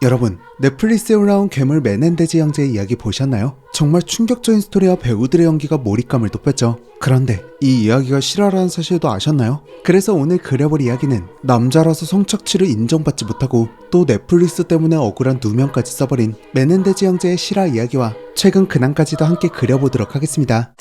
여러분, 넷플릭스에 올라온 괴물 메넨데즈 형제의 이야기 보셨나요? 정말 충격적인 스토리와 배우들의 연기가 몰입감을 높였죠. 그런데 이 이야기가 실화라는 사실도 아셨나요? 그래서 오늘 그려볼 이야기는 남자라서 성착취를 인정받지 못하고 또 넷플릭스 때문에 억울한 누명까지 써버린 메넨데즈 형제의 실화 이야기와 최근 근황까지도 함께 그려보도록 하겠습니다.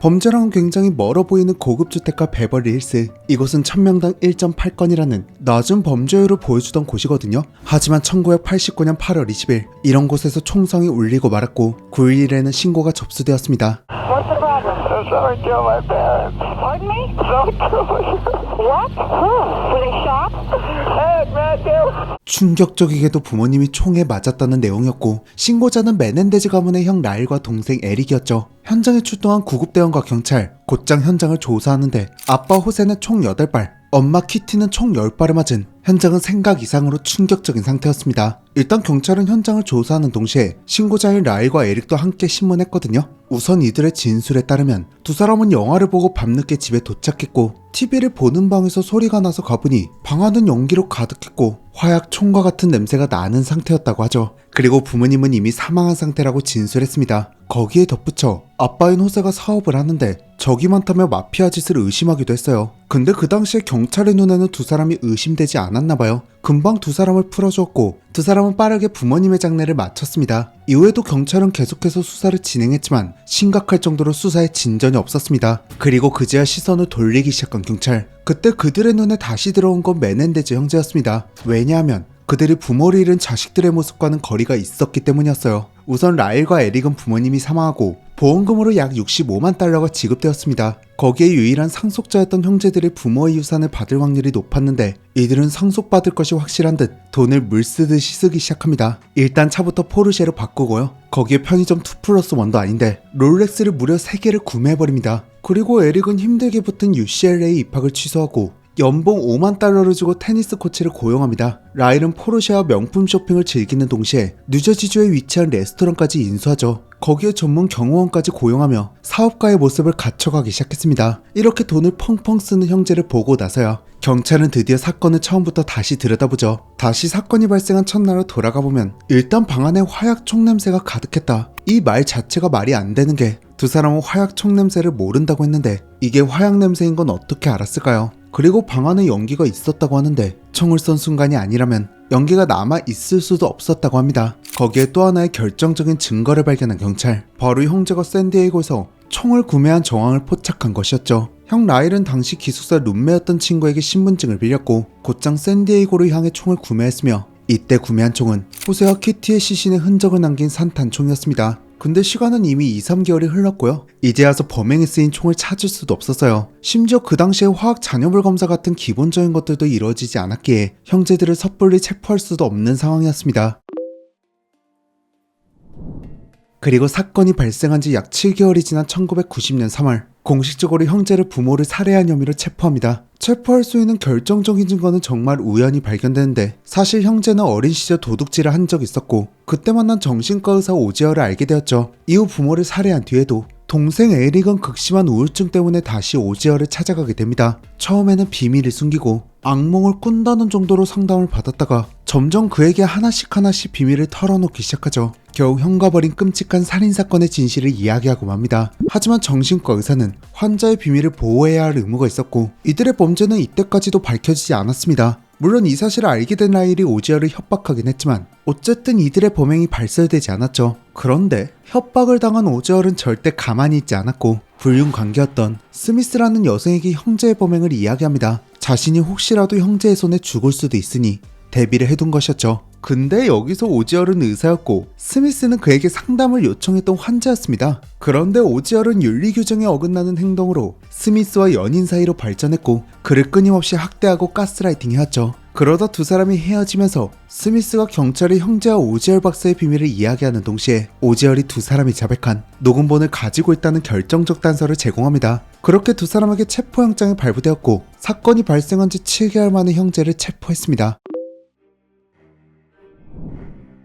범죄랑은 굉장히 멀어 보이는 고급 주택가 베버리힐스. 이곳은 1000명당 1.8건이라는 낮은 범죄율을 보여주던 곳이거든요. 하지만 1989년 8월 20일 이런 곳에서 총성이 울리고 말았고 9일에는 신고가 접수되었습니다. What's the problem? Someone killed my parents. Pardon me? Someone killed my parents. What? Who? Were they shot? Hey, Matthew. 충격적이게도 부모님이 총에 맞았다는 내용이었고 신고자는 메넨데즈 가문의 형 라일과 동생 에릭이었죠. 현장에 출동한 구급대원과 경찰, 곧장 현장을 조사하는데 아빠 호세는 총 8발, 엄마 키티는 총 10발을 맞은 현장은 생각 이상으로 충격적인 상태였습니다. 일단 경찰은 현장을 조사하는 동시에 신고자인 라일과 에릭도 함께 신문했거든요. 우선 이들의 진술에 따르면 두 사람은 영화를 보고 밤늦게 집에 도착했고 TV를 보는 방에서 소리가 나서 가보니 방 안은 연기로 가득했고 화약 총과 같은 냄새가 나는 상태였다고 하죠. 그리고 부모님은 이미 사망한 상태라고 진술했습니다. 거기에 덧붙여 아빠인 호세가 사업을 하는데 적이 많다며 마피아 짓을 의심하기도 했어요. 근데 그 당시에 경찰의 눈에는 두 사람이 의심되지 않았나봐요. 금방 두 사람을 풀어주었고 두 사람은 빠르게 부모님의 장례를 마쳤습니다. 이후에도 경찰은 계속해서 수사를 진행했지만 심각할 정도로 수사에 진전이 없었습니다. 그리고 그제야 시선을 돌리기 시작한 경찰. 그때 그들의 눈에 다시 들어온 건 메넨데즈 형제였습니다. 왜냐하면 그들이 부모를 잃은 자식들의 모습과는 거리가 있었기 때문이었어요. 우선 라일과 에릭은 부모님이 사망하고 보험금으로 약 65만 달러가 지급되었습니다. 거기에 유일한 상속자였던 형제들이 부모의 유산을 받을 확률이 높았는데 이들은 상속받을 것이 확실한 듯 돈을 물쓰듯이 쓰기 시작합니다. 일단 차부터 포르쉐로 바꾸고요. 거기에 편의점 2+1도 아닌데 롤렉스를 무려 3개를 구매해버립니다. 그리고 에릭은 힘들게 붙은 UCLA 입학을 취소하고 연봉 5만 달러를 주고 테니스 코치를 고용합니다. 라일은 포르쉐와 명품 쇼핑을 즐기는 동시에 뉴저지주에 위치한 레스토랑까지 인수하죠. 거기에 전문 경호원까지 고용하며 사업가의 모습을 갖춰가기 시작했습니다. 이렇게 돈을 펑펑 쓰는 형제를 보고 나서야 경찰은 드디어 사건을 처음부터 다시 들여다보죠. 다시 사건이 발생한 첫날로 돌아가보면 일단 방 안에 화약 총 냄새가 가득했다. 이 말 자체가 말이 안 되는 게 두 사람은 화약 총 냄새를 모른다고 했는데 이게 화약 냄새인 건 어떻게 알았을까요? 그리고 방 안에 연기가 있었다고 하는데 총을 쏜 순간이 아니라면 연기가 남아 있을 수도 없었다고 합니다. 거기에 또 하나의 결정적인 증거를 발견한 경찰. 바로 형제가 샌디에이고에서 총을 구매한 정황을 포착한 것이었죠. 형 라일은 당시 기숙사 룸메였던 친구에게 신분증을 빌렸고 곧장 샌디에이고를 향해 총을 구매했으며 이때 구매한 총은 호세와 키티의 시신의 흔적을 남긴 산탄총이었습니다. 근데 시간은 이미 2-3개월이 흘렀고요. 이제 와서 범행에 쓰인 총을 찾을 수도 없었어요. 심지어 그 당시에 화학 잔여물 검사 같은 기본적인 것들도 이루어지지 않았기에 형제들을 섣불리 체포할 수도 없는 상황이었습니다. 그리고 사건이 발생한 지 약 7개월이 지난 1990년 3월 공식적으로 형제를 부모를 살해한 혐의로 체포합니다. 체포할 수 있는 결정적인 증거는 정말 우연히 발견되는데 사실 형제는 어린 시절 도둑질을 한 적이 있었고 그때 만난 정신과 의사 오지어를 알게 되었죠. 이후 부모를 살해한 뒤에도 동생 에릭은 극심한 우울증 때문에 다시 오지어를 찾아가게 됩니다. 처음에는 비밀을 숨기고 악몽을 꾼다는 정도로 상담을 받았다가 점점 그에게 하나씩 비밀을 털어놓기 시작하죠. 겨우 형과 벌인 끔찍한 살인사건의 진실을 이야기하고 맙니다. 하지만 정신과 의사는 환자의 비밀을 보호해야 할 의무가 있었고 이들의 범죄는 이때까지도 밝혀지지 않았습니다. 물론 이 사실을 알게 된 라일이 오지어를 협박하긴 했지만 어쨌든 이들의 범행이 발설되지 않았죠. 그런데 협박을 당한 오지얼은 절대 가만히 있지 않았고 불륜 관계였던 스미스라는 여성에게 형제의 범행을 이야기합니다. 자신이 혹시라도 형제의 손에 죽을 수도 있으니 대비를 해둔 것이었죠. 근데 여기서 오지얼은 의사였고 스미스는 그에게 상담을 요청했던 환자였습니다. 그런데 오지얼은 윤리규정에 어긋나는 행동으로 스미스와 연인 사이로 발전했고 그를 끊임없이 학대하고 가스라이팅 해왔죠. 그러다 두 사람이 헤어지면서 스미스가 경찰에 형제와 오지얼 박사의 비밀을 이야기하는 동시에 오지얼이 두 사람이 자백한 녹음본을 가지고 있다는 결정적 단서를 제공합니다. 그렇게 두 사람에게 체포영장이 발부되었고 사건이 발생한 지 7개월 만에 형제를 체포했습니다.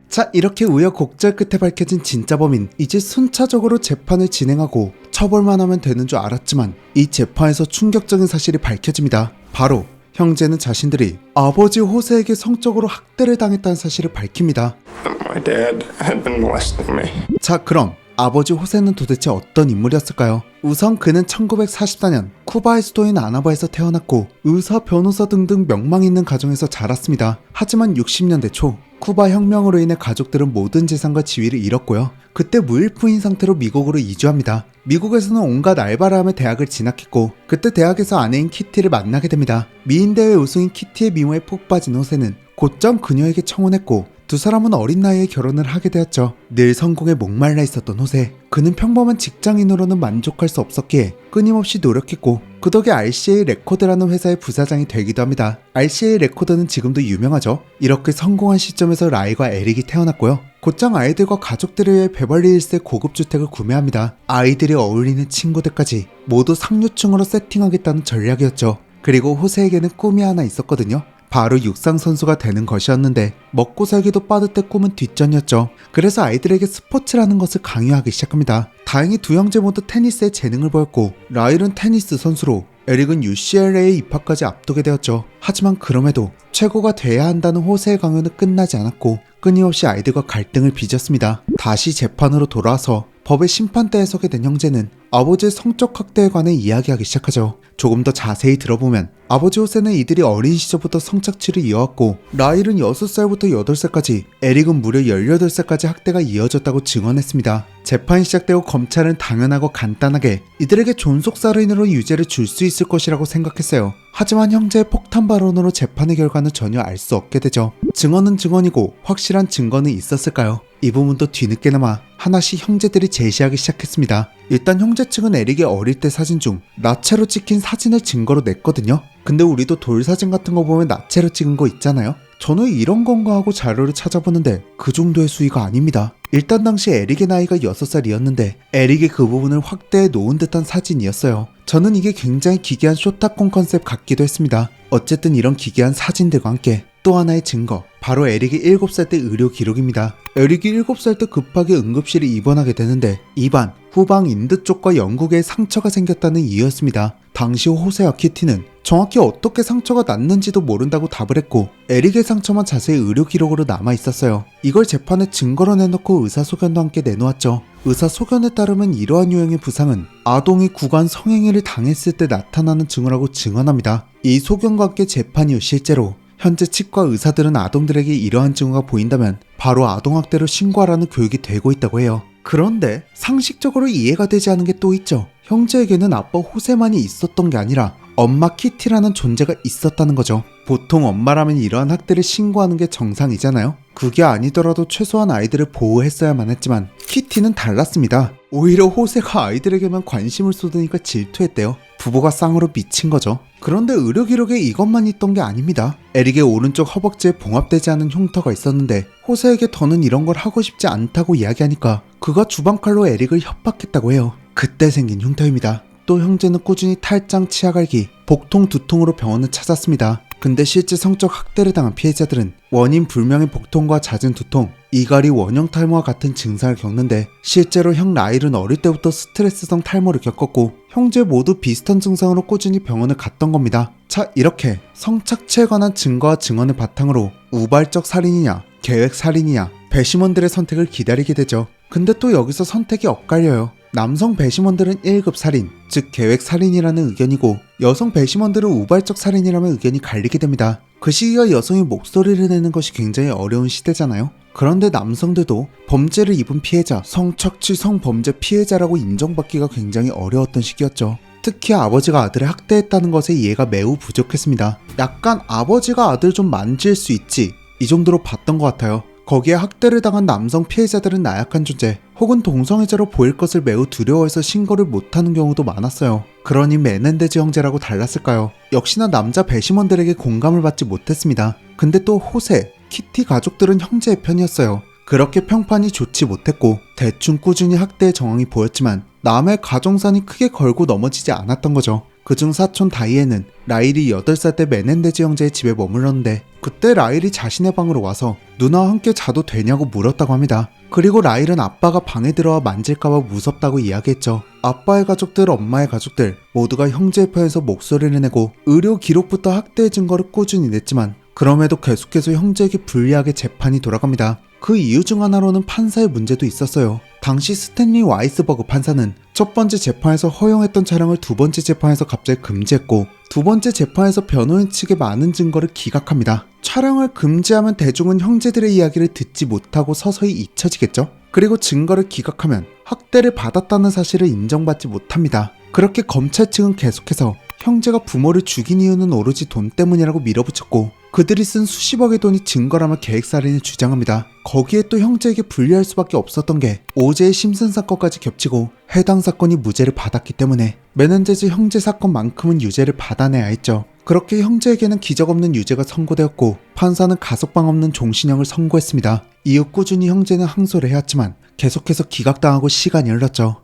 자, 이렇게 우여곡절 끝에 밝혀진 진짜 범인. 이제 순차적으로 재판을 진행하고 처벌만 하면 되는 줄 알았지만 이 재판에서 충격적인 사실이 밝혀집니다. 바로 형제는 자신들이 아버지 호세에게 성적으로 학대를 당했다는 사실을 밝힙니다. My dad had been molesting me. 자, 그럼 아버지 호세는 도대체 어떤 인물이었을까요? 우선 그는 1944년 쿠바의 수도인 아나바에서 태어났고 의사, 변호사 등등 명망 있는 가정에서 자랐습니다. 하지만 60년대 초 쿠바 혁명으로 인해 가족들은 모든 재산과 지위를 잃었고요. 그때 무일푼인 상태로 미국으로 이주합니다. 미국에서는 온갖 알바를 하며 대학을 진학했고 그때 대학에서 아내인 키티를 만나게 됩니다. 미인대회 우승인 키티의 미모에 푹 빠진 호세는 곧장 그녀에게 청혼했고 두 사람은 어린 나이에 결혼을 하게 되었죠. 늘 성공에 목말라 있었던 호세. 그는 평범한 직장인으로는 만족할 수 없었기에 끊임없이 노력했고 그 덕에 RCA 레코드라는 회사의 부사장이 되기도 합니다. RCA 레코드는 지금도 유명하죠. 이렇게 성공한 시점에서 라일과 에릭이 태어났고요. 곧장 아이들과 가족들을 위해 베벌리 힐스의 고급 주택을 구매합니다. 아이들이 어울리는 친구들까지 모두 상류층으로 세팅하겠다는 전략이었죠. 그리고 호세에게는 꿈이 하나 있었거든요. 바로 육상 선수가 되는 것이었는데 먹고 살기도 빠듯해 꿈은 뒷전이었죠. 그래서 아이들에게 스포츠라는 것을 강요하기 시작합니다. 다행히 두 형제 모두 테니스에 재능을 보였고 라일은 테니스 선수로 에릭은 UCLA에 입학까지 앞두게 되었죠. 하지만 그럼에도 최고가 돼야 한다는 호세의 강요는 끝나지 않았고 끊임없이 아이들과 갈등을 빚었습니다. 다시 재판으로 돌아와서 법의 심판대에 서게 된 형제는 아버지의 성적 학대에 관해 이야기하기 시작하죠. 조금 더 자세히 들어보면 아버지 호세는 이들이 어린 시절부터 성착취를 이어왔고 라일은 6살부터 8살까지 에릭은 무려 18살까지 학대가 이어졌다고 증언했습니다. 재판이 시작되고 검찰은 당연하고 간단하게 이들에게 존속살인으로 유죄를 줄 수 있을 것이라고 생각했어요. 하지만 형제의 폭탄 발언으로 재판의 결과는 전혀 알 수 없게 되죠. 증언은 증언이고 확실한 증거는 있었을까요? 이 부분도 뒤늦게나마 하나씩 형제들이 제시하기 시작했습니다. 일단 형제 측은 에릭의 어릴 때 사진 중 나체로 찍힌 사진을 증거로 냈거든요. 근데 우리도 돌사진 같은 거 보면 나체로 찍은 거 있잖아요. 저는 이런 건가 하고 자료를 찾아보는데 그 정도의 수위가 아닙니다. 일단 당시 에릭의 나이가 6살이었는데 에릭이 그 부분을 확대해 놓은 듯한 사진이었어요. 저는 이게 굉장히 기괴한 쇼타콘 컨셉 같기도 했습니다. 어쨌든 이런 기괴한 사진들과 함께 또 하나의 증거, 바로 에릭이 7살 때 의료 기록입니다. 에릭이 7살 때 급하게 응급실에 입원하게 되는데 입안, 후방 인드 쪽과 영국에 상처가 생겼다는 이유였습니다. 당시 호세와 키티는 정확히 어떻게 상처가 났는지도 모른다고 답을 했고 에릭의 상처만 자세히 의료 기록으로 남아있었어요. 이걸 재판에 증거로 내놓고 의사소견도 함께 내놓았죠. 의사소견에 따르면 이러한 유형의 부상은 아동이 구간 성행위를 당했을 때 나타나는 증후라고 증언합니다. 이 소견과 함께 재판 이후 실제로 현재 치과 의사들은 아동들에게 이러한 증후가 보인다면 바로 아동학대로 신고하라는 교육이 되고 있다고 해요. 그런데 상식적으로 이해가 되지 않은 게 또 있죠. 형제에게는 아빠 호세만이 있었던 게 아니라 엄마 키티라는 존재가 있었다는 거죠. 보통 엄마라면 이러한 학대를 신고하는 게 정상이잖아요. 그게 아니더라도 최소한 아이들을 보호했어야만 했지만 키티는 달랐습니다. 오히려 호세가 아이들에게만 관심을 쏟으니까 질투했대요. 부부가 쌍으로 미친 거죠. 그런데 의료 기록에 이것만 있던 게 아닙니다. 에릭의 오른쪽 허벅지에 봉합되지 않은 흉터가 있었는데 호세에게 더는 이런 걸 하고 싶지 않다고 이야기하니까 그가 주방칼로 에릭을 협박했다고 해요. 그때 생긴 흉터입니다. 또 형제는 꾸준히 탈장, 치아갈기, 복통, 두통으로 병원을 찾았습니다. 근데 실제 성적 학대를 당한 피해자들은 원인 불명의 복통과 잦은 두통, 이갈이 원형 탈모와 같은 증상을 겪는데 실제로 형 라일은 어릴 때부터 스트레스성 탈모를 겪었고 형제 모두 비슷한 증상으로 꾸준히 병원을 갔던 겁니다. 자, 이렇게 성착취에 관한 증거와 증언을 바탕으로 우발적 살인이냐 계획 살인이냐 배심원들의 선택을 기다리게 되죠. 근데 또 여기서 선택이 엇갈려요. 남성 배심원들은 1급 살인, 즉 계획 살인이라는 의견이고 여성 배심원들은 우발적 살인이라는 의견이 갈리게 됩니다. 그 시기가 여성이 목소리를 내는 것이 굉장히 어려운 시대잖아요. 그런데 남성들도 범죄를 입은 피해자, 성착취 성범죄 피해자라고 인정받기가 굉장히 어려웠던 시기였죠. 특히 아버지가 아들을 학대했다는 것에 이해가 매우 부족했습니다. 약간 아버지가 아들 좀 만질 수 있지 이 정도로 봤던 것 같아요. 거기에 학대를 당한 남성 피해자들은 나약한 존재 혹은 동성애자로 보일 것을 매우 두려워해서 신고를 못하는 경우도 많았어요. 그러니 메넨데즈 형제라고 달랐을까요? 역시나 남자 배심원들에게 공감을 받지 못했습니다. 근데 또 호세, 키티 가족들은 형제의 편이었어요. 그렇게 평판이 좋지 못했고 대충 꾸준히 학대의 정황이 보였지만 남의 가정산이 크게 걸고 넘어지지 않았던 거죠. 그중 사촌 다이에는 라일이 8살 때 메넨데즈 형제의 집에 머물렀는데 그때 라일이 자신의 방으로 와서 누나와 함께 자도 되냐고 물었다고 합니다. 그리고 라일은 아빠가 방에 들어와 만질까봐 무섭다고 이야기했죠. 아빠의 가족들, 엄마의 가족들 모두가 형제의 편에서 목소리를 내고 의료 기록부터 학대의 증거를 꾸준히 냈지만 그럼에도 계속해서 형제에게 불리하게 재판이 돌아갑니다. 그 이유 중 하나로는 판사의 문제도 있었어요. 당시 스탠리 와이스버그 판사는 첫 번째 재판에서 허용했던 촬영을 두 번째 재판에서 갑자기 금지했고 두 번째 재판에서 변호인 측의 많은 증거를 기각합니다. 촬영을 금지하면 대중은 형제들의 이야기를 듣지 못하고 서서히 잊혀지겠죠? 그리고 증거를 기각하면 학대를 받았다는 사실을 인정받지 못합니다. 그렇게 검찰 측은 계속해서 형제가 부모를 죽인 이유는 오로지 돈 때문이라고 밀어붙였고 그들이 쓴 수십억의 돈이 증거라며 계획살인을 주장합니다. 거기에 또 형제에게 불리할 수밖에 없었던 게 오제의 심슨 사건까지 겹치고 해당 사건이 무죄를 받았기 때문에 메넨데즈 형제 사건만큼은 유죄를 받아내야 했죠. 그렇게 형제에게는 기적 없는 유죄가 선고되었고 판사는 가석방 없는 종신형을 선고했습니다. 이후 꾸준히 형제는 항소를 해왔지만 계속해서 기각당하고 시간이 흘렀죠.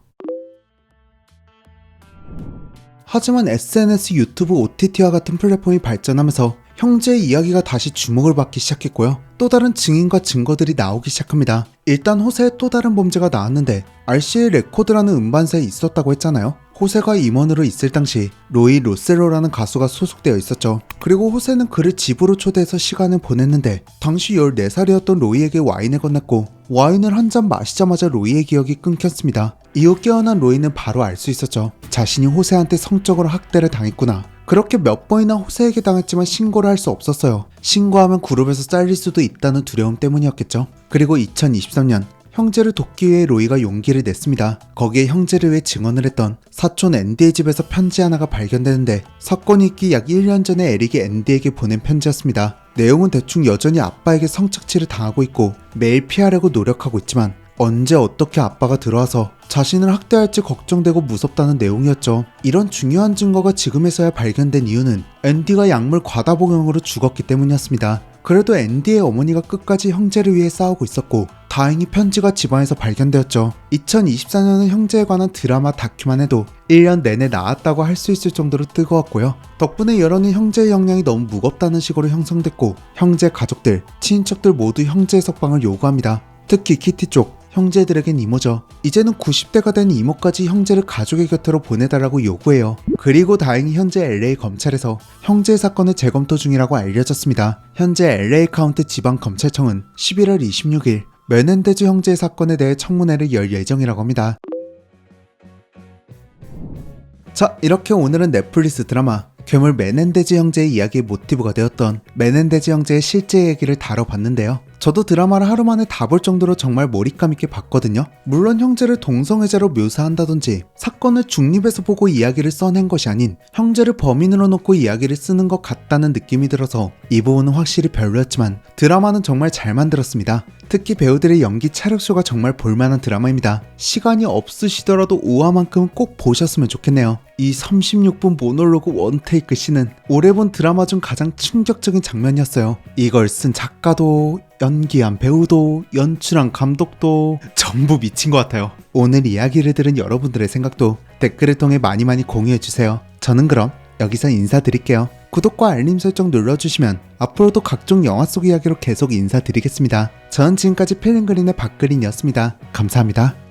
하지만 SNS, 유튜브, OTT와 같은 플랫폼이 발전하면서 형제의 이야기가 다시 주목을 받기 시작했고요. 또 다른 증인과 증거들이 나오기 시작합니다. 일단 호세의 또 다른 범죄가 나왔는데 RCA 레코드라는 음반사에 있었다고 했잖아요. 호세가 임원으로 있을 당시 로이 로셀로라는 가수가 소속되어 있었죠. 그리고 호세는 그를 집으로 초대해서 시간을 보냈는데 당시 14살이었던 로이에게 와인을 건넸고 와인을 한 잔 마시자마자 로이의 기억이 끊겼습니다. 이후 깨어난 로이는 바로 알 수 있었죠. 자신이 호세한테 성적으로 학대를 당했구나. 그렇게 몇 번이나 호세에게 당했지만 신고를 할 수 없었어요. 신고하면 그룹에서 잘릴 수도 있다는 두려움 때문이었겠죠. 그리고 2023년 형제를 돕기 위해 로이가 용기를 냈습니다. 거기에 형제를 위해 증언을 했던 사촌 앤디의 집에서 편지 하나가 발견되는데 사건이 있기 약 1년 전에 에릭이 앤디에게 보낸 편지였습니다. 내용은 대충 여전히 아빠에게 성착취를 당하고 있고 매일 피하려고 노력하고 있지만 언제 어떻게 아빠가 들어와서 자신을 학대할지 걱정되고 무섭다는 내용이었죠. 이런 중요한 증거가 지금에서야 발견된 이유는 앤디가 약물 과다 복용으로 죽었기 때문이었습니다. 그래도 앤디의 어머니가 끝까지 형제를 위해 싸우고 있었고 다행히 편지가 집안에서 발견되었죠. 2024년은 형제에 관한 드라마 다큐만 해도 1년 내내 나왔다고 할 수 있을 정도로 뜨거웠고요. 덕분에 여론은 형제의 역량이 너무 무겁다는 식으로 형성됐고 형제 가족들, 친인척들 모두 형제의 석방을 요구합니다. 특히 키티 쪽 형제들에겐 이모죠. 이제는 90대가 된 이모까지 형제를 가족의 곁으로 보내달라고 요구해요. 그리고 다행히 현재 LA 검찰에서 형제의 사건을 재검토 중이라고 알려졌습니다. 현재 LA 카운티 지방검찰청은 11월 26일 메넨데즈 형제의 사건에 대해 청문회를 열 예정이라고 합니다. 자, 이렇게 오늘은 넷플릭스 드라마 괴물 메넨데즈 형제의 이야기의 모티브가 되었던 메넨데즈 형제의 실제 얘기를 다뤄봤는데요. 저도 드라마를 하루 만에 다 볼 정도로 정말 몰입감 있게 봤거든요. 물론 형제를 동성애자로 묘사한다든지 사건을 중립에서 보고 이야기를 써낸 것이 아닌 형제를 범인으로 놓고 이야기를 쓰는 것 같다는 느낌이 들어서 이 부분은 확실히 별로였지만 드라마는 정말 잘 만들었습니다. 특히 배우들의 연기 차력쇼가 정말 볼만한 드라마입니다. 시간이 없으시더라도 5화만큼은 꼭 보셨으면 좋겠네요. 이 36분 모놀로그 원테이크 씬은 올해 본 드라마 중 가장 충격적인 장면이었어요. 이걸 쓴 작가도 연기한 배우도 연출한 감독도 전부 미친 것 같아요. 오늘 이야기를 들은 여러분들의 생각도 댓글을 통해 많이 공유해주세요. 저는 그럼 여기서 인사드릴게요. 구독과 알림 설정 눌러주시면 앞으로도 각종 영화 속 이야기로 계속 인사드리겠습니다. 저는 지금까지 필름그린의 박그린이었습니다. 감사합니다.